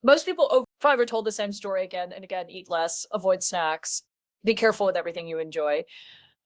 Most people over 5 are told the same story again and again: eat less, avoid snacks, be careful with everything you enjoy.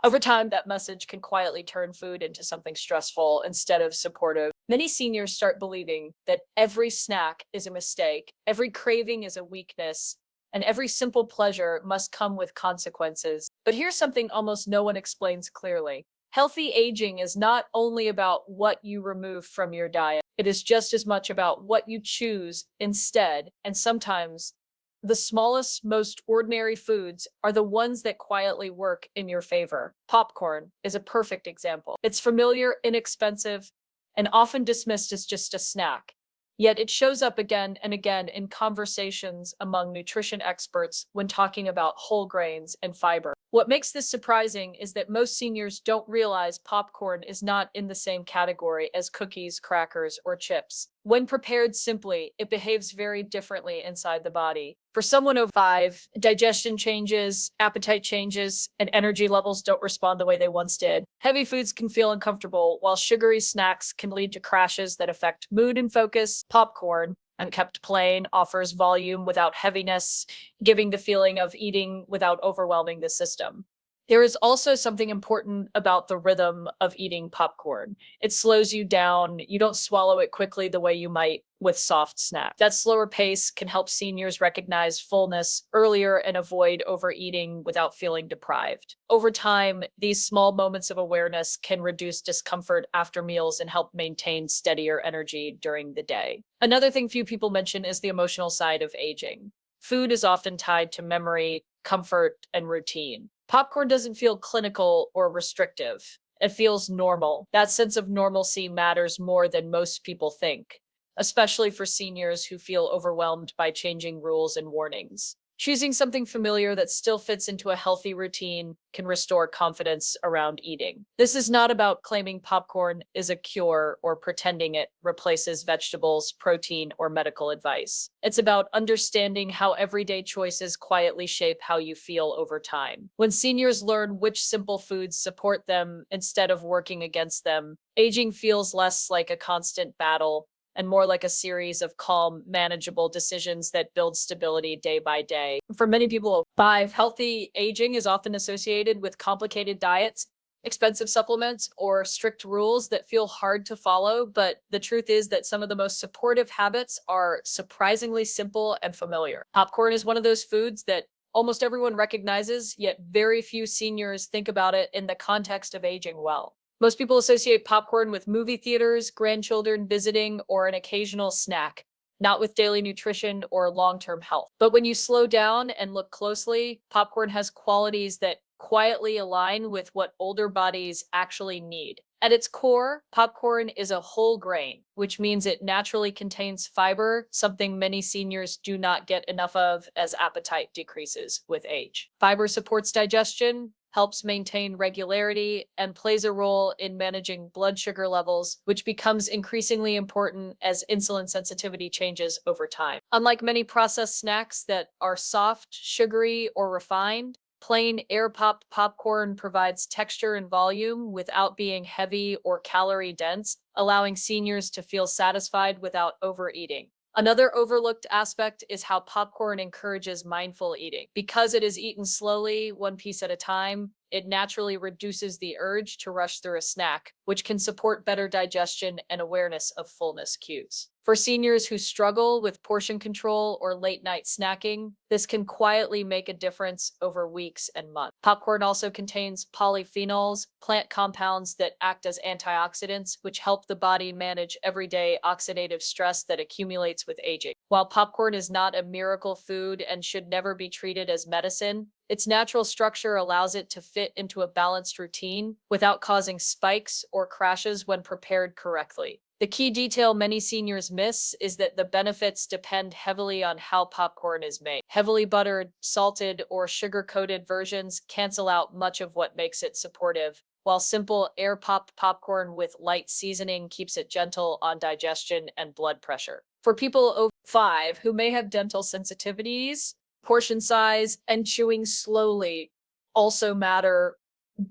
Over time, that message can quietly turn food into something stressful instead of supportive. Many seniors start believing that every snack is a mistake, every craving is a weakness, and every simple pleasure must come with consequences. But here's something almost no one explains clearly. Healthy aging is not only about what you remove from your diet, it is just as much about what you choose instead. And sometimes the smallest, most ordinary foods are the ones that quietly work in your favor. Popcorn is a perfect example. It's familiar, inexpensive, and often dismissed as just a snack. Yet it shows up again and again in conversations among nutrition experts when talking about whole grains and fiber. What makes this surprising is that most seniors don't realize popcorn is not in the same category as cookies, crackers, or chips. When prepared simply, it behaves very differently inside the body. For someone over 5, digestion changes, appetite changes, and energy levels don't respond the way they once did. Heavy foods can feel uncomfortable, while sugary snacks can lead to crashes that affect mood and focus. Popcorn, and kept plain, offers volume without heaviness, giving the feeling of eating without overwhelming the system. There is also something important about the rhythm of eating popcorn. It slows you down. You don't swallow it quickly the way you might with soft snack. That slower pace can help seniors recognize fullness earlier and avoid overeating without feeling deprived. Over time, these small moments of awareness can reduce discomfort after meals and help maintain steadier energy during the day. Another thing few people mention is the emotional side of aging. Food is often tied to memory, comfort, and routine. Popcorn doesn't feel clinical or restrictive. It feels normal. That sense of normalcy matters more than most people think, especially for seniors who feel overwhelmed by changing rules and warnings. Choosing something familiar that still fits into a healthy routine can restore confidence around eating. This is not about claiming popcorn is a cure or pretending it replaces vegetables, protein, or medical advice. It's about understanding how everyday choices quietly shape how you feel over time. When seniors learn which simple foods support them instead of working against them, aging feels less like a constant battle and more like a series of calm, manageable decisions that build stability day by day. For many people, 5, healthy aging is often associated with complicated diets, expensive supplements, or strict rules that feel hard to follow. But the truth is that some of the most supportive habits are surprisingly simple and familiar. Popcorn is one of those foods that almost everyone recognizes, yet very few seniors think about it in the context of aging well. Most people associate popcorn with movie theaters, grandchildren visiting, or an occasional snack, not with daily nutrition or long-term health. But when you slow down and look closely, popcorn has qualities that quietly align with what older bodies actually need. At its core, popcorn is a whole grain, which means it naturally contains fiber, something many seniors do not get enough of as appetite decreases with age. Fiber supports digestion, helps maintain regularity, and plays a role in managing blood sugar levels, which becomes increasingly important as insulin sensitivity changes over time. Unlike many processed snacks that are soft, sugary, or refined, plain air-popped popcorn provides texture and volume without being heavy or calorie dense, allowing seniors to feel satisfied without overeating. Another overlooked aspect is how popcorn encourages mindful eating. Because it is eaten slowly, one piece at a time, it naturally reduces the urge to rush through a snack, which can support better digestion and awareness of fullness cues. For seniors who struggle with portion control or late night snacking, this can quietly make a difference over weeks and months. Popcorn also contains polyphenols, plant compounds that act as antioxidants, which help the body manage everyday oxidative stress that accumulates with aging. While popcorn is not a miracle food and should never be treated as medicine, its natural structure allows it to fit into a balanced routine without causing spikes or crashes when prepared correctly. The key detail many seniors miss is that the benefits depend heavily on how popcorn is made. Heavily buttered, salted, or sugar-coated versions cancel out much of what makes it supportive, while simple air-popped popcorn with light seasoning keeps it gentle on digestion and blood pressure. For people over 5 who may have dental sensitivities, portion size and chewing slowly also matter,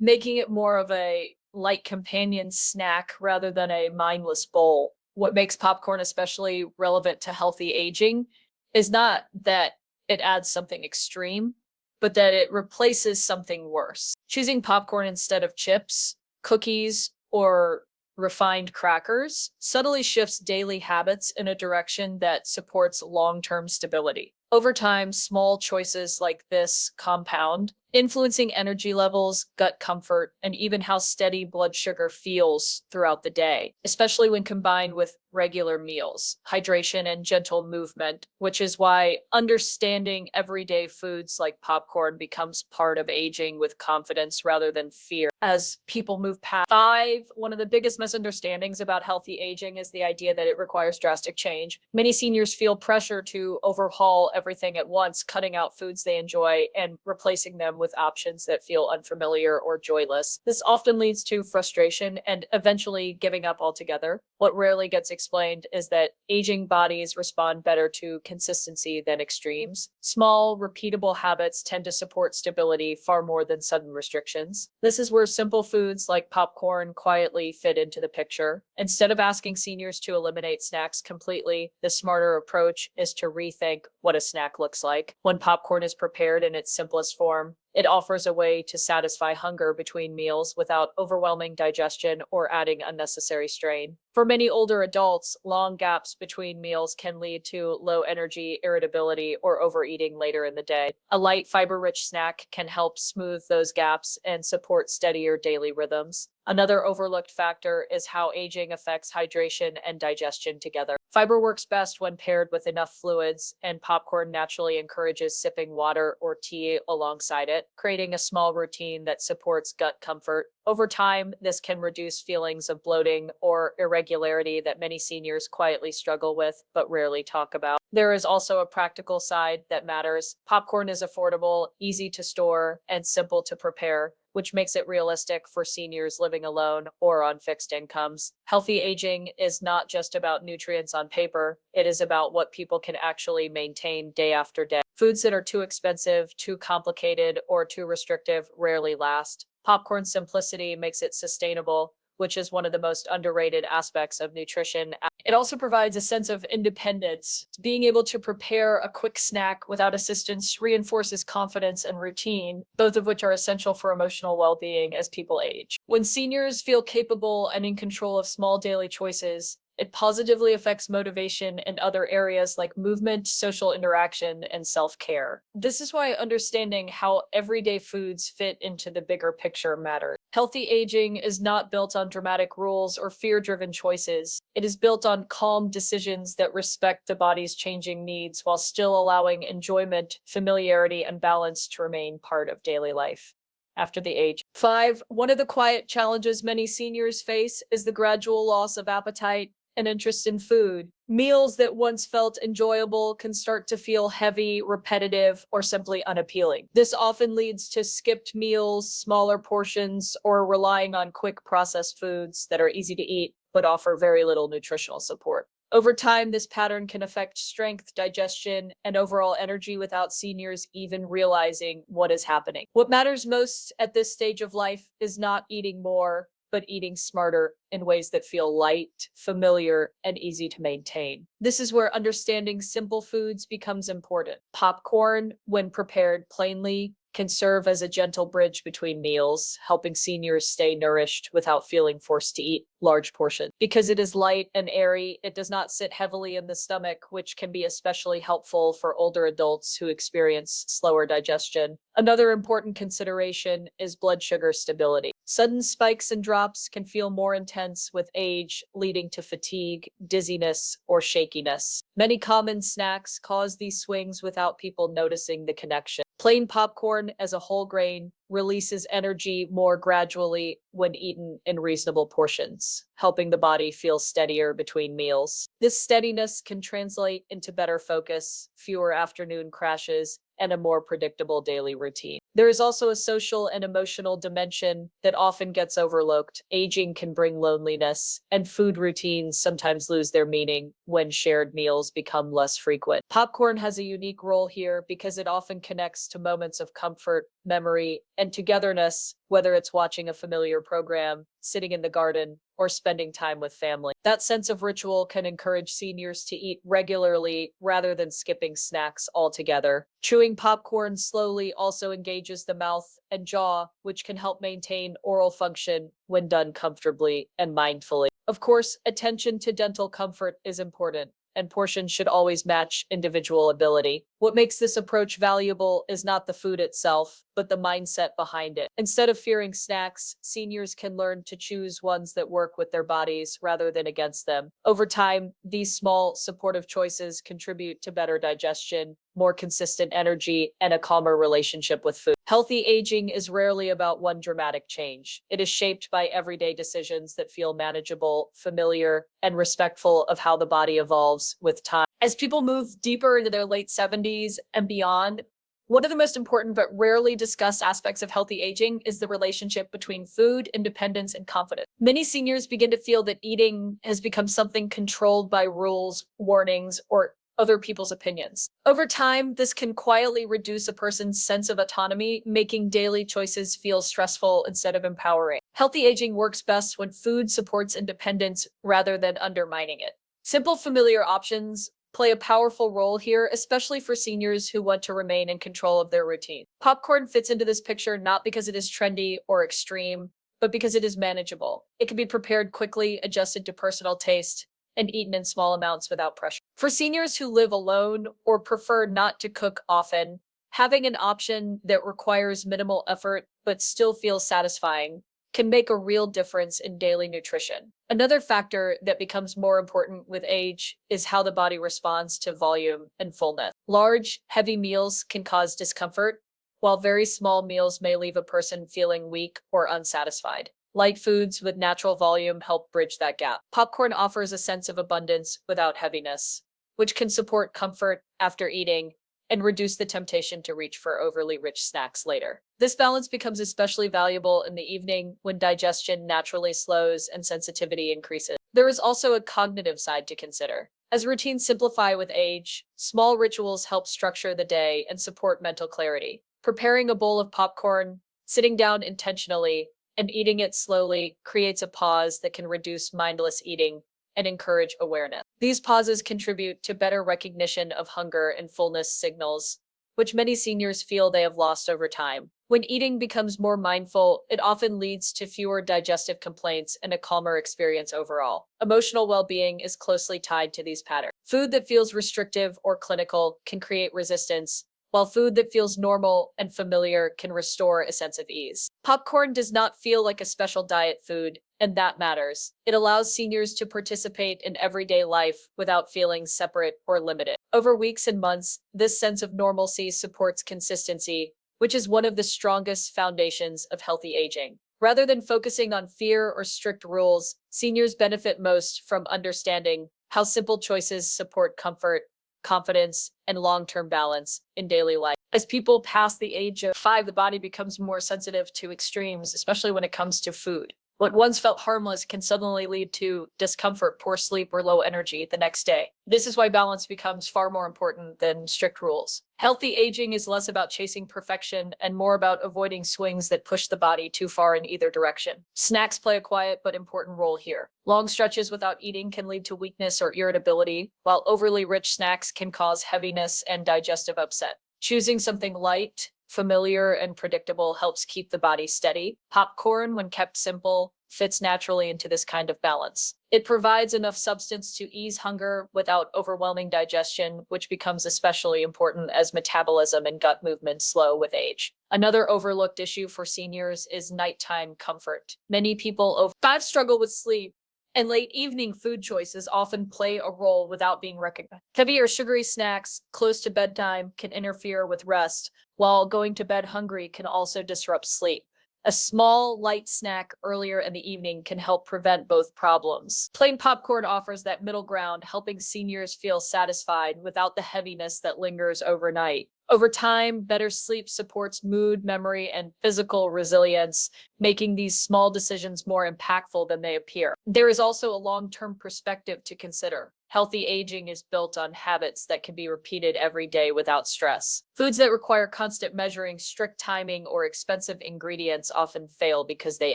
making it more of a light companion snack rather than a mindless bowl. What makes popcorn especially relevant to healthy aging is not that it adds something extreme, but that it replaces something worse. Choosing popcorn instead of chips, cookies, or refined crackers subtly shifts daily habits in a direction that supports long term stability. Over time, small choices like this compound, influencing energy levels, gut comfort, and even how steady blood sugar feels throughout the day, especially when combined with regular meals, hydration, and gentle movement, which is why understanding everyday foods like popcorn becomes part of aging with confidence rather than fear. As people move past five, one of the biggest misunderstandings about healthy aging is the idea that it requires drastic change. Many seniors feel pressure to overhaul everything at once, cutting out foods they enjoy and replacing them with options that feel unfamiliar or joyless. This often leads to frustration and eventually giving up altogether. What rarely gets explained is that aging bodies respond better to consistency than extremes. Small, repeatable habits tend to support stability far more than sudden restrictions. This is where simple foods like popcorn quietly fit into the picture. Instead of asking seniors to eliminate snacks completely, the smarter approach is to rethink what a snack looks like. When popcorn is prepared in its simplest form, it offers a way to satisfy hunger between meals without overwhelming digestion or adding unnecessary strain. For many older adults, long gaps between meals can lead to low energy, irritability, or overeating later in the day. A light, fiber rich snack can help smooth those gaps and support steadier daily rhythms. Another overlooked factor is how aging affects hydration and digestion together. Fiber works best when paired with enough fluids, and popcorn naturally encourages sipping water or tea alongside it, creating a small routine that supports gut comfort. Over time, this can reduce feelings of bloating or irregularity that many seniors quietly struggle with but rarely talk about. There is also a practical side that matters. Popcorn is affordable, easy to store, and simple to prepare, which makes it realistic for seniors living alone or on fixed incomes. Healthy aging is not just about nutrients on paper, it is about what people can actually maintain day after day. Foods that are too expensive, too complicated, or too restrictive rarely last. Popcorn's simplicity makes it sustainable, which is one of the most underrated aspects of nutrition. It also provides a sense of independence. Being able to prepare a quick snack without assistance reinforces confidence and routine, both of which are essential for emotional well-being as people age. When seniors feel capable and in control of small daily choices, it positively affects motivation in other areas like movement, social interaction, and self-care. This is why understanding how everyday foods fit into the bigger picture matters. Healthy aging is not built on dramatic rules or fear-driven choices. It is built on calm decisions that respect the body's changing needs while still allowing enjoyment, familiarity, and balance to remain part of daily life after the age. 5. One of the quiet challenges many seniors face is the gradual loss of appetite and interest in food. Meals that once felt enjoyable can start to feel heavy, repetitive, or simply unappealing. This often leads to skipped meals, smaller portions, or relying on quick processed foods that are easy to eat but offer very little nutritional support. Over time, this pattern can affect strength, digestion, and overall energy without seniors even realizing what is happening. What matters most at this stage of life is not eating more, but eating smarter in ways that feel light, familiar, and easy to maintain. This is where understanding simple foods becomes important. Popcorn, when prepared plainly, can serve as a gentle bridge between meals, helping seniors stay nourished without feeling forced to eat large portions. Because it is light and airy, it does not sit heavily in the stomach, which can be especially helpful for older adults who experience slower digestion. Another important consideration is blood sugar stability. Sudden spikes and drops can feel more intense with age, leading to fatigue, dizziness, or shakiness. Many common snacks cause these swings without people noticing the connection. Plain popcorn as a whole grain releases energy more gradually when eaten in reasonable portions, helping the body feel steadier between meals. This steadiness can translate into better focus, fewer afternoon crashes, and a more predictable daily routine. There is also a social and emotional dimension that often gets overlooked. Aging can bring loneliness, and food routines sometimes lose their meaning when shared meals become less frequent. Popcorn has a unique role here because it often connects to moments of comfort memory, and togetherness, whether it's watching a familiar program, sitting in the garden, or spending time with family. That sense of ritual can encourage seniors to eat regularly rather than skipping snacks altogether. Chewing popcorn slowly also engages the mouth and jaw, which can help maintain oral function when done comfortably and mindfully. Of course, attention to dental comfort is important, and portions should always match individual ability. What makes this approach valuable is not the food itself, but the mindset behind it. Instead of fearing snacks, seniors can learn to choose ones that work with their bodies rather than against them. Over time, these small, supportive choices contribute to better digestion, more consistent energy, and a calmer relationship with food. Healthy aging is rarely about one dramatic change. It is shaped by everyday decisions that feel manageable, familiar, and respectful of how the body evolves with time. As people move deeper into their late 70s and beyond, one of the most important but rarely discussed aspects of healthy aging is the relationship between food, independence, and confidence. Many seniors begin to feel that eating has become something controlled by rules, warnings, or other people's opinions. Over time, this can quietly reduce a person's sense of autonomy, making daily choices feel stressful instead of empowering. Healthy aging works best when food supports independence rather than undermining it. Simple, familiar options play a powerful role here, especially for seniors who want to remain in control of their routine. Popcorn fits into this picture not because it is trendy or extreme, but because it is manageable. It can be prepared quickly, adjusted to personal taste, and eaten in small amounts without pressure. For seniors who live alone or prefer not to cook often, having an option that requires minimal effort but still feels satisfying can make a real difference in daily nutrition. Another factor that becomes more important with age is how the body responds to volume and fullness. Large, heavy meals can cause discomfort, while very small meals may leave a person feeling weak or unsatisfied. Light foods with natural volume help bridge that gap. Popcorn offers a sense of abundance without heaviness, which can support comfort after eating and reduce the temptation to reach for overly rich snacks later. This balance becomes especially valuable in the evening when digestion naturally slows and sensitivity increases. There is also a cognitive side to consider. As routines simplify with age, small rituals help structure the day and support mental clarity. Preparing a bowl of popcorn, sitting down intentionally, and eating it slowly creates a pause that can reduce mindless eating and encourage awareness. These pauses contribute to better recognition of hunger and fullness signals, which many seniors feel they have lost over time. When eating becomes more mindful, it often leads to fewer digestive complaints and a calmer experience overall. Emotional well-being is closely tied to these patterns. Food that feels restrictive or clinical can create resistance, while food that feels normal and familiar can restore a sense of ease. Popcorn does not feel like a special diet food, and that matters. It allows seniors to participate in everyday life without feeling separate or limited. Over weeks and months, this sense of normalcy supports consistency, which is one of the strongest foundations of healthy aging. Rather than focusing on fear or strict rules, seniors benefit most from understanding how simple choices support comfort, confidence, and long-term balance in daily life. As people pass the age of 5, the body becomes more sensitive to extremes, especially when it comes to food. What once felt harmless can suddenly lead to discomfort, poor sleep, or low energy the next day. This is why balance becomes far more important than strict rules. Healthy aging is less about chasing perfection and more about avoiding swings that push the body too far in either direction. Snacks play a quiet but important role here. Long stretches without eating can lead to weakness or irritability, while overly rich snacks can cause heaviness and digestive upset. Choosing something light, familiar, and predictable helps keep the body steady. Popcorn, when kept simple, fits naturally into this kind of balance. It provides enough substance to ease hunger without overwhelming digestion, which becomes especially important as metabolism and gut movement slow with age. Another overlooked issue for seniors is nighttime comfort. Many people over 5 struggle with sleep, and late evening food choices often play a role without being recognized. Heavy or sugary snacks close to bedtime can interfere with rest, while going to bed hungry can also disrupt sleep. A small, light snack earlier in the evening can help prevent both problems. Plain popcorn offers that middle ground, helping seniors feel satisfied without the heaviness that lingers overnight. Over time, better sleep supports mood, memory, and physical resilience, making these small decisions more impactful than they appear. There is also a long-term perspective to consider. Healthy aging is built on habits that can be repeated every day without stress. Foods that require constant measuring, strict timing, or expensive ingredients often fail because they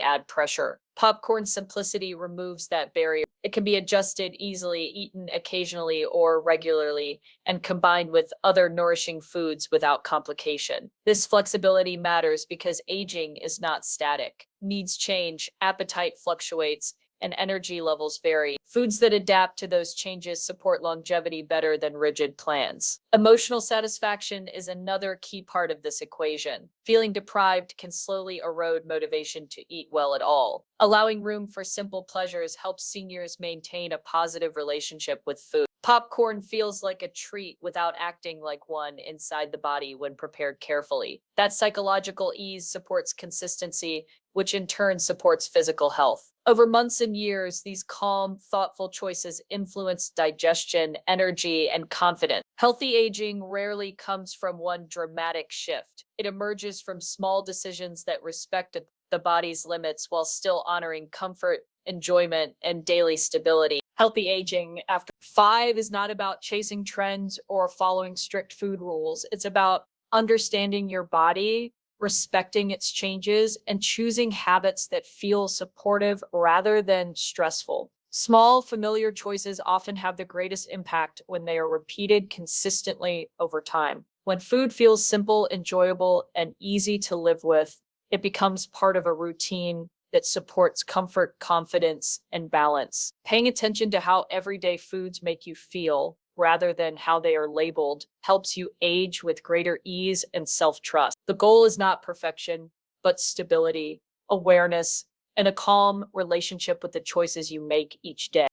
add pressure. Popcorn's simplicity removes that barrier. It can be adjusted easily, eaten occasionally or regularly, and combined with other nourishing foods without complication. This flexibility matters because aging is not static. Needs change, appetite fluctuates, and energy levels vary. Foods that adapt to those changes support longevity better than rigid plans. Emotional satisfaction is another key part of this equation. Feeling deprived can slowly erode motivation to eat well at all. Allowing room for simple pleasures helps seniors maintain a positive relationship with food. Popcorn feels like a treat without acting like one inside the body when prepared carefully. That psychological ease supports consistency, which in turn supports physical health. Over months and years, these calm, thoughtful choices influence digestion, energy, and confidence. Healthy aging rarely comes from one dramatic shift. It emerges from small decisions that respect the body's limits while still honoring comfort, enjoyment, and daily stability. Healthy aging after 5 is not about chasing trends or following strict food rules. It's about understanding your body, respecting its changes, and choosing habits that feel supportive rather than stressful. Small, familiar choices often have the greatest impact when they are repeated consistently over time. When food feels simple, enjoyable, and easy to live with, it becomes part of a routine that supports comfort, confidence, and balance. Paying attention to how everyday foods make you feel rather than how they are labeled helps you age with greater ease and self-trust. The goal is not perfection, but stability, awareness, and a calm relationship with the choices you make each day.